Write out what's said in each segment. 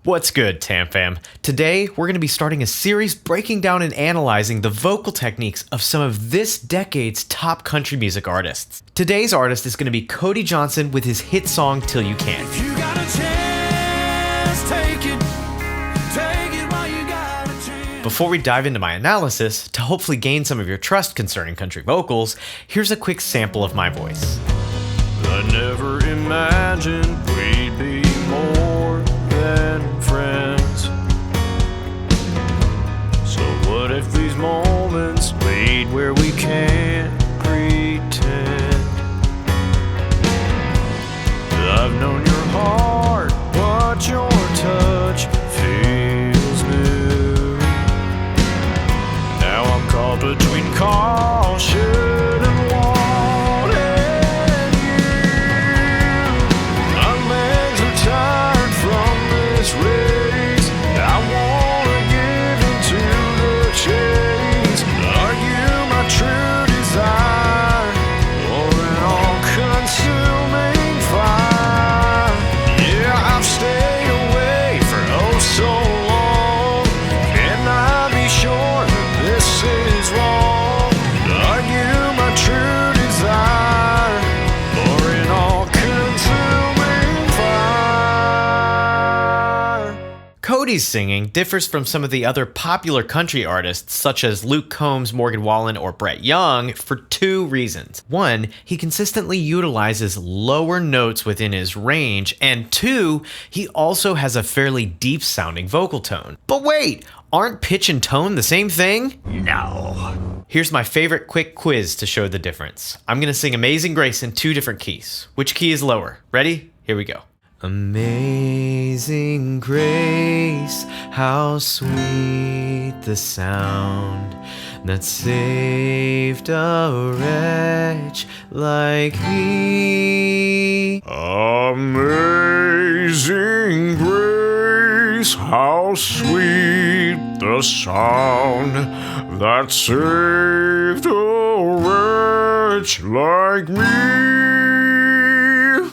What's good, Tam Fam? Today, we're going to be starting a series breaking down and analyzing the vocal techniques of some of this decade's top country music artists. Today's artist is going to be Cody Johnson with his hit song, Till You Can't. If you got a chance, take it while you got a chance. Before we dive into my analysis, to hopefully gain some of your trust concerning country vocals, here's a quick sample of my voice. I never imagined we'd be more than friends. So what if these moments lead where we can't pretend? I've known your heart, but your touch feels new. Now I'm caught between caution and wanting you. My legs are tired from this race. I wanna give into the chase. Are you my true desire, or an all-consuming fire? Yeah, I've stayed away for oh so long. Can I be sure that this is wrong? Are you my true desire, or an all-consuming fire? Cody's singing differs from some of the other popular country artists such as Luke Combs, Morgan Wallen, or Brett Young for two reasons. One, he consistently utilizes lower notes within his range, and two, he also has a fairly deep sounding vocal tone. But wait, aren't pitch and tone the same thing? No. Here's my favorite quick quiz to show the difference. I'm gonna sing Amazing Grace in two different keys. Which key is lower? Ready? Here we go. Amazing grace, how sweet the sound that saved a wretch like me. Amazing grace, how sweet the sound that saved a wretch like me.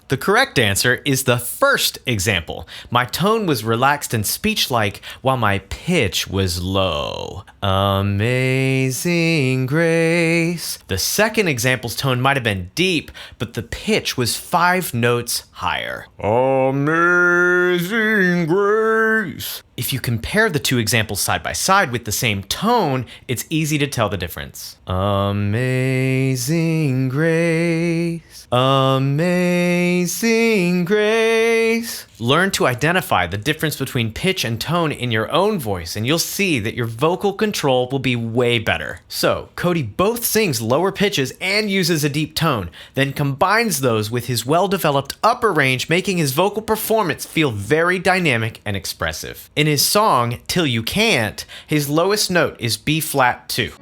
The correct answer is the first example. My tone was relaxed and speech-like while my pitch was low. Amazing grace. The second example's tone might have been deep, but the pitch was 5 notes higher. Amazing grace. If you compare the two examples side by side with the same tone, it's easy to tell the difference. Amazing grace, amazing grace. Learn to identify the difference between pitch and tone in your own voice, and you'll see that your vocal control will be way better. So, Cody both sings lower pitches and uses a deep tone, then combines those with his well-developed upper range, making his vocal performance feel very dynamic and expressive. In his song, Till You Can't, his lowest note is B-flat 2.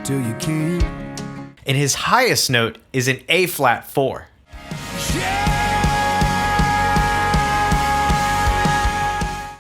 Till you can't. And his highest note is an A-flat 4.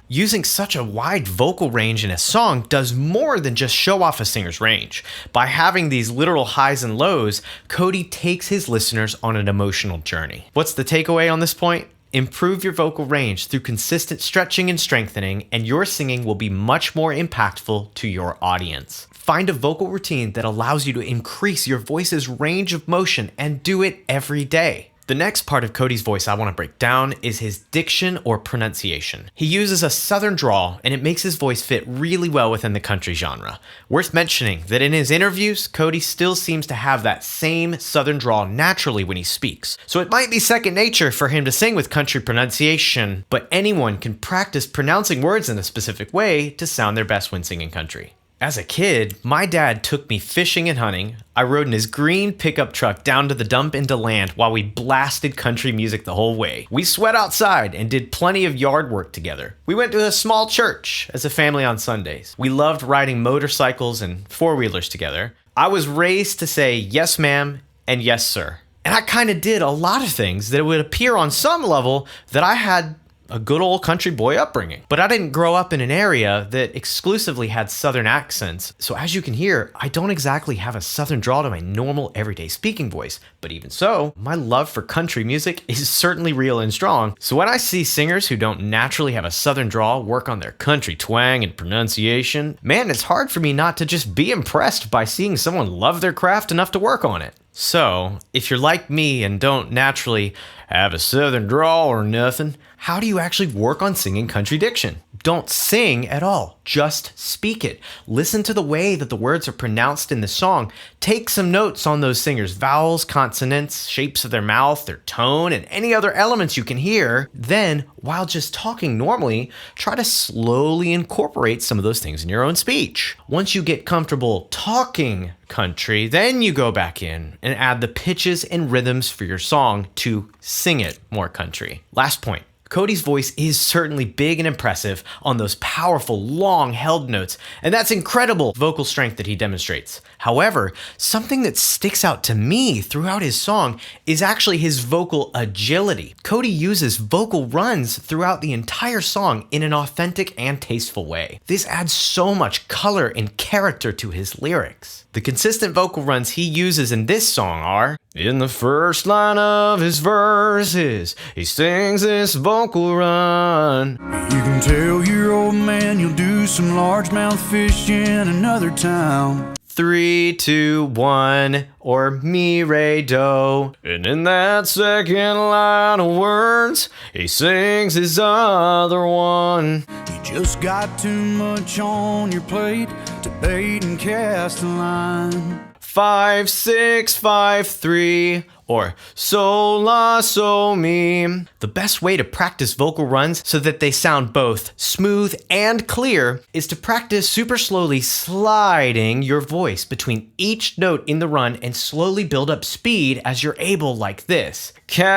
Using such a wide vocal range in a song does more than just show off a singer's range. By having these literal highs and lows, Cody takes his listeners on an emotional journey. What's the takeaway on this point? Improve your vocal range through consistent stretching and strengthening, and your singing will be much more impactful to your audience. Find a vocal routine that allows you to increase your voice's range of motion and do it every day. The next part of Cody's voice I want to break down is his diction or pronunciation. He uses a southern drawl, and it makes his voice fit really well within the country genre. Worth mentioning that in his interviews, Cody still seems to have that same southern drawl naturally when he speaks. So it might be second nature for him to sing with country pronunciation, but anyone can practice pronouncing words in a specific way to sound their best when singing country. As a kid, my dad took me fishing and hunting. I rode in his green pickup truck down to the dump into land while we blasted country music the whole way. We sweat outside and did plenty of yard work together. We went to a small church as a family on Sundays. We loved riding motorcycles and four-wheelers together. I was raised to say yes ma'am and yes sir. And I kind of did a lot of things that would appear on some level that I had a good old country boy upbringing. But I didn't grow up in an area that exclusively had Southern accents, so as you can hear, I don't exactly have a Southern drawl to my normal everyday speaking voice. But even so, my love for country music is certainly real and strong, so when I see singers who don't naturally have a Southern drawl work on their country twang and pronunciation, man, it's hard for me not to just be impressed by seeing someone love their craft enough to work on it. So, if you're like me and don't naturally have a Southern drawl or nothing, how do you actually work on singing country diction? Don't sing at all, just speak it. Listen to the way that the words are pronounced in the song. Take some notes on those singers' vowels, consonants, shapes of their mouth, their tone, and any other elements you can hear. Then, while just talking normally, try to slowly incorporate some of those things in your own speech. Once you get comfortable talking country, then you go back in and add the pitches and rhythms for your song to sing it more country. Last point. Cody's voice is certainly big and impressive on those powerful, long held notes, and that's incredible vocal strength that he demonstrates. However, something that sticks out to me throughout his song is actually his vocal agility. Cody uses vocal runs throughout the entire song in an authentic and tasteful way. This adds so much color and character to his lyrics. The consistent vocal runs he uses in this song are: in the first line of his verses, he sings this vocal run. You can tell your old man you'll do some largemouth fish in another town. 3, 2, 1, or mi, re, do. And in that second line of words, he sings his other one. You just got too much on your plate to bait and cast a line. 5, 6, 5, 3, or so la so mi. The best way to practice vocal runs so that they sound both smooth and clear is to practice super slowly sliding your voice between each note in the run and slowly build up speed as you're able, like this. Cast,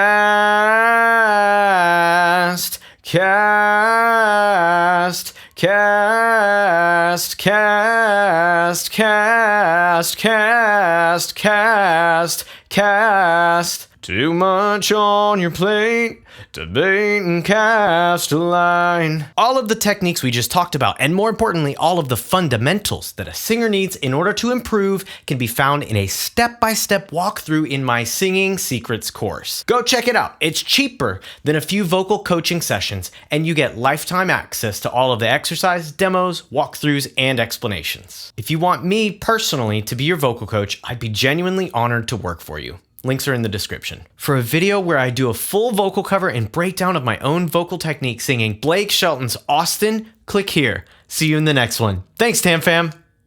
cast, cast, cast, cast, cast, cast, cast. Too much on your plate to bait and cast a line. All of the techniques we just talked about, and more importantly, all of the fundamentals that a singer needs in order to improve, can be found in a step-by-step walkthrough in my Singing Secrets course. Go check it out. It's cheaper than a few vocal coaching sessions, and you get lifetime access to all of the exercise, demos, walkthroughs, and explanations. If you want me personally to be your vocal coach, I'd be genuinely honored to work for you. Links are in the description. For a video where I do a full vocal cover and breakdown of my own vocal technique singing Blake Shelton's Austin, click here. See you in the next one. Thanks, Tam Fam.